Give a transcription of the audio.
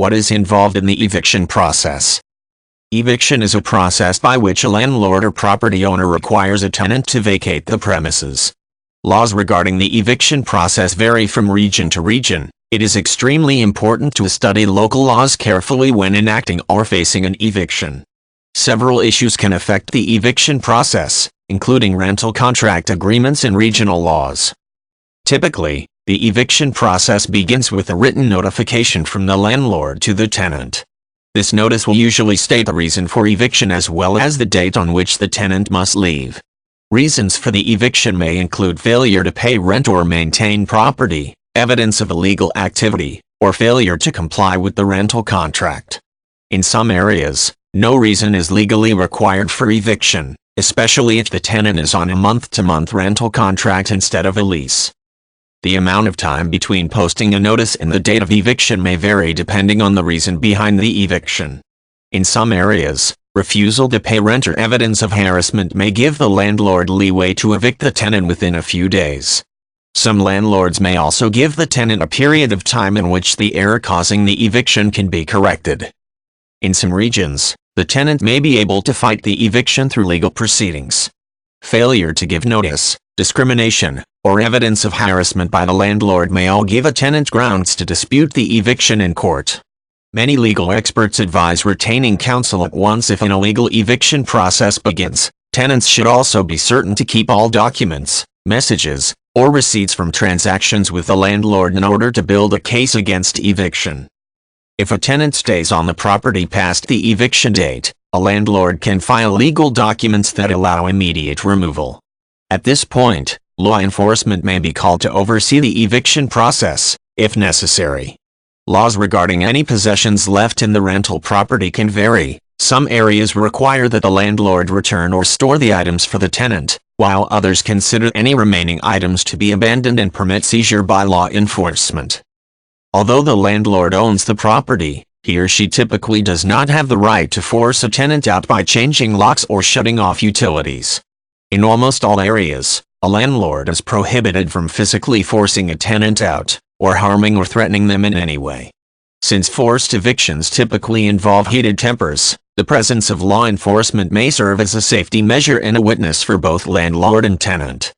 What is involved in the eviction process? Eviction is a process by which a landlord or property owner requires a tenant to vacate the premises. Laws regarding the eviction process vary from region to region. It is extremely important to study local laws carefully when enacting or facing an eviction. Several issues can affect the eviction process, including rental contract agreements and regional laws. Typically, the eviction process begins with a written notification from the landlord to the tenant. This notice will usually state the reason for eviction as well as the date on which the tenant must leave. Reasons for the eviction may include failure to pay rent or maintain property, evidence of illegal activity, or failure to comply with the rental contract. In some areas, no reason is legally required for eviction, especially if the tenant is on a month-to-month rental contract instead of a lease. The amount of time between posting a notice and the date of eviction may vary depending on the reason behind the eviction. In some areas, refusal to pay rent or evidence of harassment may give the landlord leeway to evict the tenant within a few days. Some landlords may also give the tenant a period of time in which the error causing the eviction can be corrected. In some regions, the tenant may be able to fight the eviction through legal proceedings. Failure to give notice, discrimination, or evidence of harassment by the landlord may all give a tenant grounds to dispute the eviction in court. Many legal experts advise retaining counsel at once if an illegal eviction process begins. Tenants should also be certain to keep all documents, messages, or receipts from transactions with the landlord in order to build a case against eviction. If a tenant stays on the property past the eviction date, a landlord can file legal documents that allow immediate removal. At this point, law enforcement may be called to oversee the eviction process, if necessary. Laws regarding any possessions left in the rental property can vary. Some areas require that the landlord return or store the items for the tenant, while others consider any remaining items to be abandoned and permit seizure by law enforcement. Although the landlord owns the property, he or she typically does not have the right to force a tenant out by changing locks or shutting off utilities. In almost all areas, a landlord is prohibited from physically forcing a tenant out, or harming or threatening them in any way. Since forced evictions typically involve heated tempers, the presence of law enforcement may serve as a safety measure and a witness for both landlord and tenant.